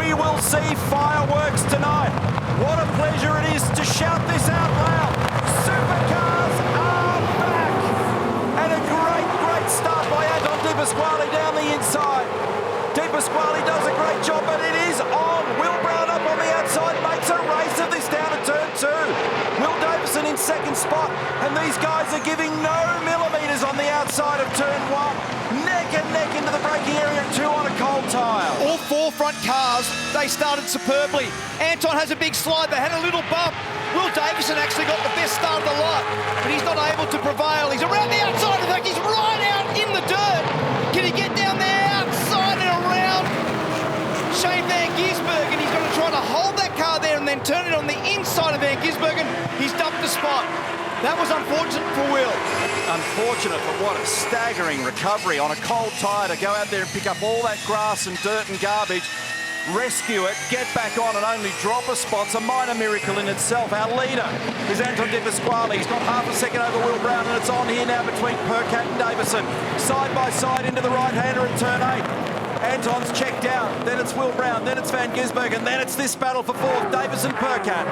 We will see fireworks tonight. What a pleasure it is to shout this out loud. Supercars are back. And a great start by Anton De Pasquale down the inside. De Pasquale does a great job, but it is on. Will Brown up on the outside, makes a race of this down to turn 2. Will Davison in second spot, and these guys are giving no millimetres on the outside of turn 1. Neck and neck into the braking area, 2 on a cold tyre. All 4 front cars, they started superbly. Anton has a big slide, they had a little bump. Will Davison actually got the best start of the lot, but he's not able to prevail. He's around the outside, in fact, he's right out in the dirt. Can he get down there, outside and around Shane Van Gisbergen? He's going to try to hold that car there and then turn it on the inside of Van Gisbergen. He's dumped the spot. That was unfortunate for Will. Unfortunate, but what a staggering recovery on a cold tyre to go out there and pick up all that grass and dirt and garbage, rescue it, get back on and only drop a spot. It's a minor miracle in itself. Our leader is Anton De Pasquale. He's got half a second over Will Brown, and it's on here now between Percat and Davison. Side by side into the right-hander at turn 8. Anton's checked out, then it's Will Brown, then it's Van Gisbergen, then it's this battle for 4th, Davison Percat.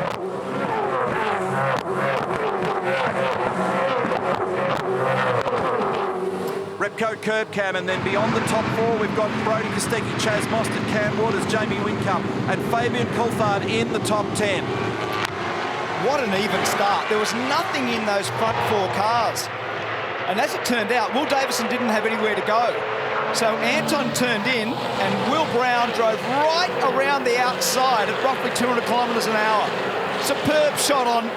Repco curb cam, and then beyond the top 4 we've got Brodie Kostecki, Chaz Mostert, Cam Waters, Jamie Whincup and Fabian Coulthard in the top 10. What an even start. There was nothing in those front 4 cars. And as it turned out, Will Davison didn't have anywhere to go. So Anton turned in and Will Brown drove right around the outside at roughly 200 kilometres an hour. Superb shot on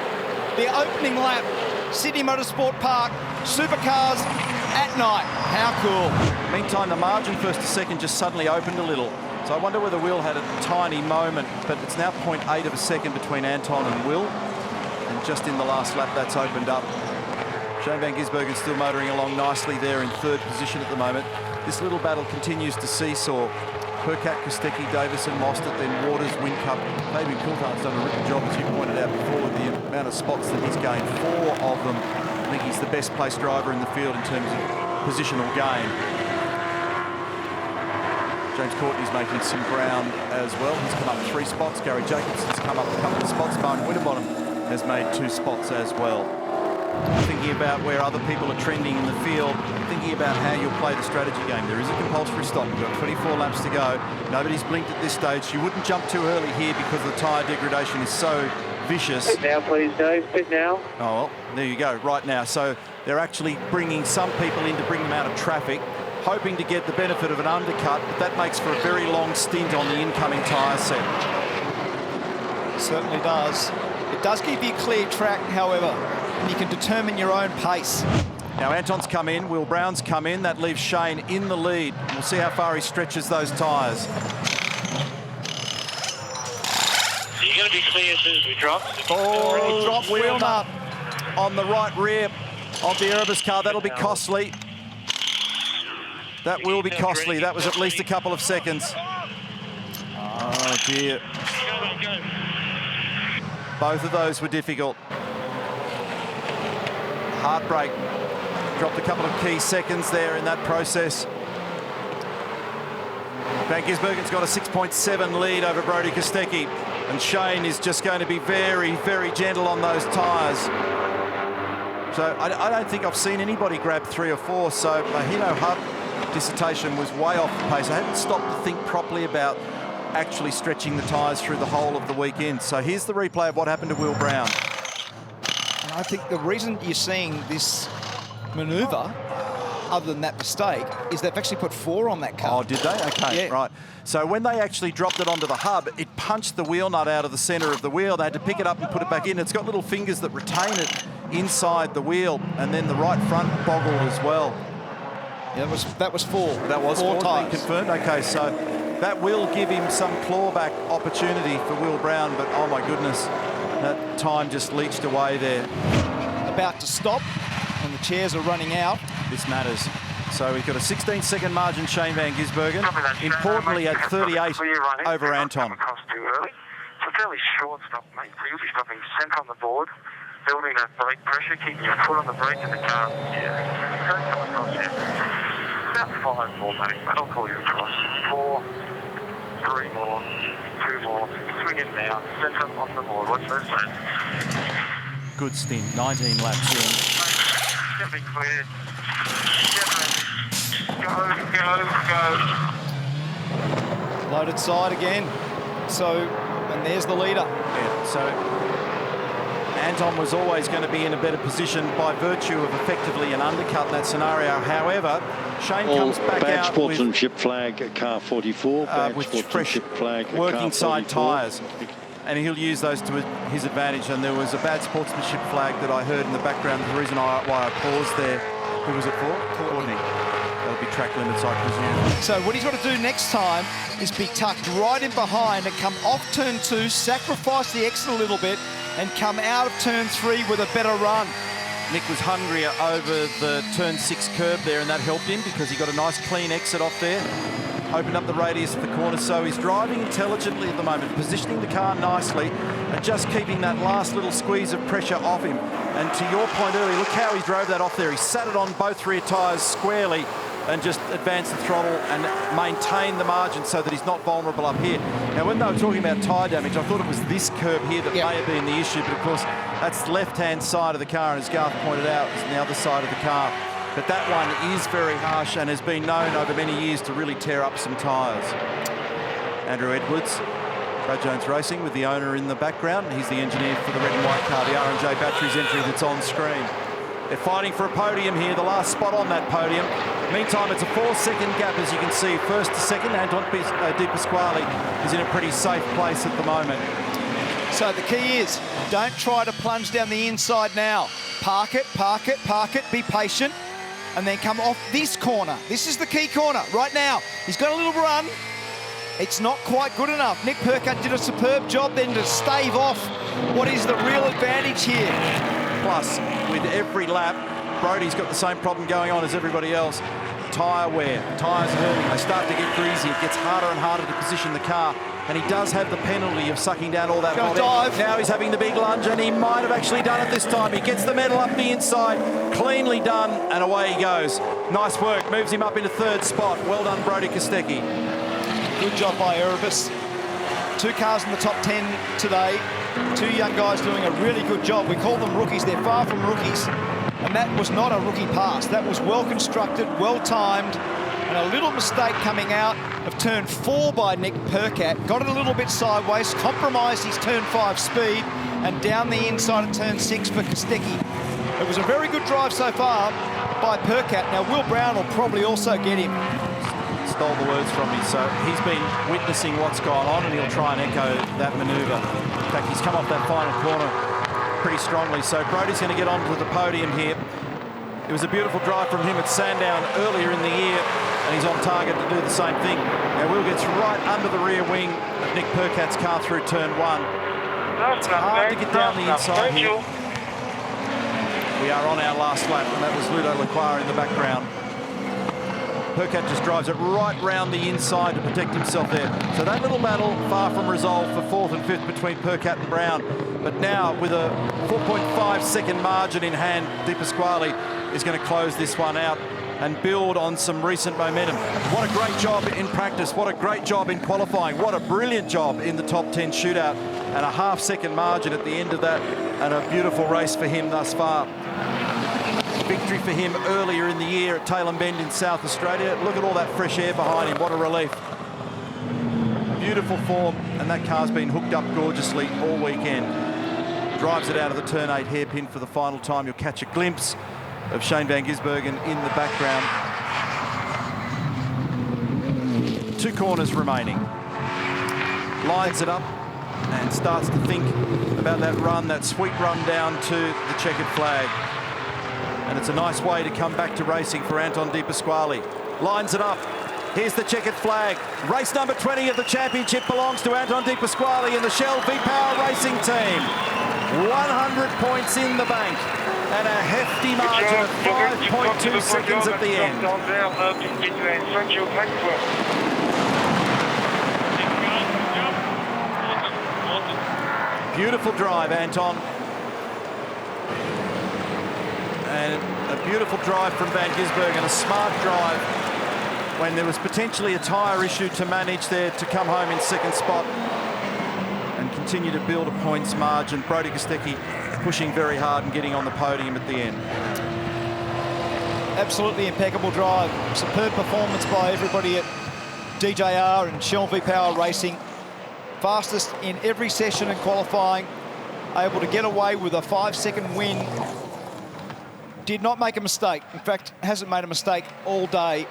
the opening lap. Sydney Motorsport Park, supercars at night. How cool. Meantime, the margin first to second just suddenly opened a little. So I wonder whether Will had a tiny moment, but it's now 0.8 of a second between Anton and Will. And just in the last lap, that's opened up. Shane Van Gisbergen still motoring along nicely there in 3rd position at the moment. This little battle continues to seesaw. Percat, Kostecki, Davison, Mostert, then Waters, Whincup. Fabian Coulthard's done a really good job, as you pointed out before, with the amount of spots that he's gained. 4 of them. I think he's the best placed driver in the field in terms of positional gain. James Courtney's making some ground as well. He's come up 3 spots. Gary Jacobson's come up a couple of spots. Martin Winterbottom has made 2 spots as well. Thinking about where other people are trending in the field, thinking about how you'll play the strategy game. There is a compulsory stop. We've got 24 laps to go. Nobody's blinked at this stage. You wouldn't jump too early here because the tyre degradation is so vicious. Pit now, please, Dave. Pit now. Oh, well, there you go, right now. So they're actually bringing some people in to bring them out of traffic, hoping to get the benefit of an undercut, but that makes for a very long stint on the incoming tyre set. Certainly does. It does give you clear track, however, and you can determine your own pace. Now Anton's come in, Will Brown's come in. That leaves Shane in the lead. We'll see how far he stretches those tyres. You're going to be clear as soon as we drop. Oh, drop wheel nut on the right rear of the Erebus car. That'll be costly. That will be costly. That was at least a couple of seconds. Oh dear. Both of those were difficult. Heartbreak. Dropped a couple of key seconds there in that process. Van Gisbergen's got a 6.7 lead over Brodie Kostecki, and Shane is just going to be very, very gentle on those tyres. So I don't think I've seen anybody grab 3 or 4, so Mahino Hub dissertation was way off the pace. I hadn't stopped to think properly about actually stretching the tyres through the whole of the weekend. So here's the replay of what happened to Will Brown. And I think the reason you're seeing this manoeuvre, other than that mistake, is they've actually put 4 on that car. Oh, did they? Okay, yeah. Right. So when they actually dropped it onto the hub, it punched the wheel nut out of the centre of the wheel. They had to pick it up and put it back in. It's got little fingers that retain it inside the wheel, and then the right front boggled as well. Yeah, that was 4. That was 4 tyres. confirmed. Okay, so that will give him some clawback opportunity for Will Brown, but oh my goodness, that time just leached away there. About to stop, and the chairs are running out. This matters. So we've got a 16-second margin, Shane Van Gisbergen. Importantly, at 38 over Anton. Across too early. It's a fairly short stop, mate. So you'll be stopping centre on the board, building that brake pressure, keeping your foot on the brake and the car. Yeah. Don't come across here. About 5 more, mate. I'll call you across. 4, 3 more, 2 more. Swing it now. Centre on the board. Watch those laps. Good stint, 19 laps in. Stepping clear. Go, go, go. Loaded side again. So, and there's the leader. Yeah, so Anton was always going to be in a better position by virtue of effectively an undercut in that scenario. However, Shane comes back badge out sportsmanship flag, car 44. Badge with fresh sportsmanship flag, working car side 44. tyres. And he'll use those to his advantage. And there was a bad sportsmanship flag that I heard in the background. The reason why I paused there. Who was it for? Courtney. That'll be track limits, I presume. So what he's got to do next time is be tucked right in behind and come off turn 2, sacrifice the exit a little bit, and come out of turn 3 with a better run. Nick was hungrier over the turn 6 curb there, and that helped him because he got a nice clean exit off there. Opened up the radius of the corner, so he's driving intelligently at the moment, positioning the car nicely and just keeping that last little squeeze of pressure off him. And to your point earlier, look how he drove that off there. He sat it on both rear tyres squarely and just advanced the throttle and maintained the margin so that he's not vulnerable up here. Now, when they were talking about tyre damage, I thought it was this curb here that may have been the issue, but of course, that's the left-hand side of the car, and as Garth pointed out, it's on the other side of the car. But that one is very harsh and has been known over many years to really tear up some tyres. Andrew Edwards, Brad Jones Racing with the owner in the background. He's the engineer for the red and white car, the R&J Batteries entry that's on screen. They're fighting for a podium here, the last spot on that podium. Meantime, it's a 4-second gap, as you can see. First to second, Anton Di Pasquale is in a pretty safe place at the moment. So the key is, don't try to plunge down the inside now. Park it, park it, park it, be patient, and then come off this corner. This is the key corner right now. He's got a little run. It's not quite good enough. Nick Percat did a superb job then to stave off what is the real advantage here. Plus, with every lap, Brody's got the same problem going on as everybody else. Tyre wear, tyres hurting, they start to get greasy. It gets harder and harder to position the car, and he does have the penalty of sucking down all that Go hot dive. air. Now he's having the big lunge, and he might have actually done it this time. He gets the medal up the inside, cleanly done, and away he goes. Nice work, moves him up into 3rd spot. Well done, Brody Kostecki. Good job by Erebus. 2 cars in the top 10 today. 2 young guys doing a really good job. We call them rookies. They're far from rookies. And that was not a rookie pass. That was well constructed, well timed, and a little mistake coming out of turn 4 by Nick Percat. Got it a little bit sideways, compromised his turn 5 speed, and down the inside of turn 6 for Kostecki. It was a very good drive so far by Percat. Now, Will Brown will probably also get him. Stole the words from me, so he's been witnessing what's gone on, and he'll try and echo that manoeuvre. In fact, he's come off that final corner pretty strongly, so Brody's going to get onto the podium here. It was a beautiful drive from him at Sandown earlier in the year, and he's on target to do the same thing. Now, Will gets right under the rear wing of Nick Percat's car through turn 1. It's hard to get down the inside here. We are on our last lap, and that was Ludo Lacroix in the background. Percat just drives it right round the inside to protect himself there. So that little battle, far from resolved for 4th and 5th between Percat and Brown. But now, with a 4.5-second margin in hand, Di Pasquale is going to close this one out and build on some recent momentum. What a great job in practice. What a great job in qualifying. What a brilliant job in the top 10 shootout. And a half-second margin at the end of that. And a beautiful race for him thus far. Victory for him earlier in the year at Tailem Bend in South Australia. Look at all that fresh air behind him. What a relief. Beautiful form, and that car's been hooked up gorgeously all weekend. Drives it out of the turn 8 hairpin for the final time. You'll catch a glimpse of Shane Van Gisbergen in the background. 2 corners remaining. Lines it up and starts to think about that run, that sweet run down to the checkered flag. And it's a nice way to come back to racing for Anton Di Pasquale. Lines it up. Here's the checkered flag. Race number 20 of the championship belongs to Anton Di Pasquale and the Shell V-Power Racing Team. 100 points in the bank and a hefty margin of 5.2 seconds at the end. Beautiful drive, Anton. And a beautiful drive from Van Gisbergen, a smart drive. when there was potentially a tyre issue to manage there, to come home in second spot and continue to build a points margin. Brodie Kostecki pushing very hard and getting on the podium at the end. Absolutely impeccable drive. Superb performance by everybody at DJR and Shell V-Power Racing. Fastest in every session in qualifying. Able to get away with a 5-second win. Did not make a mistake. In fact, hasn't made a mistake all day.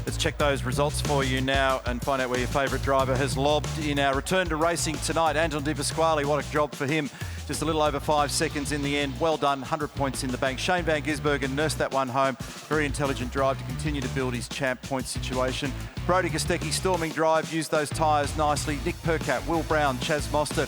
Let's check those results for you now and find out where your favourite driver has lobbed in our return to racing tonight. Anton De Pasquale, what a job for him. Just a little over 5 seconds in the end. Well done, 100 points in the bank. Shane Van Gisbergen nursed that one home. Very intelligent drive to continue to build his champ point situation. Brodie Kostecki, storming drive, used those tyres nicely. Nick Percat, Will Brown, Chaz Mostert.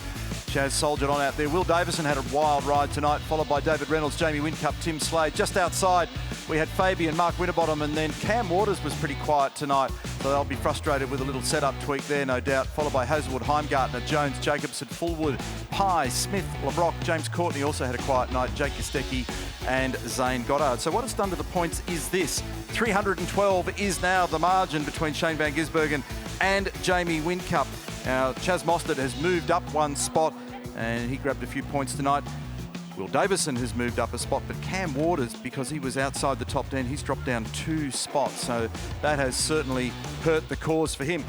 Chaz soldiered on out there. Will Davison had a wild ride tonight, followed by David Reynolds, Jamie Whincup, Tim Slade. Just outside, we had Fabian, Mark Winterbottom, and then Cam Waters was pretty quiet tonight, so they'll be frustrated with a little setup tweak there, no doubt. Followed by Hazelwood, Heimgartner, Jones, Jacobson, Fullwood, Pye, Smith, LeBrock, James Courtney also had a quiet night, Jake Kostecki and Zane Goddard. So what it's done to the points is this. 312 is now the margin between Shane Van Gisbergen and Jamie Whincup. Now, Chaz Mostert has moved up one spot and he grabbed a few points tonight. Will Davison has moved up a spot, but Cam Waters, because he was outside the top 10, he's dropped down 2 spots. So that has certainly hurt the cause for him.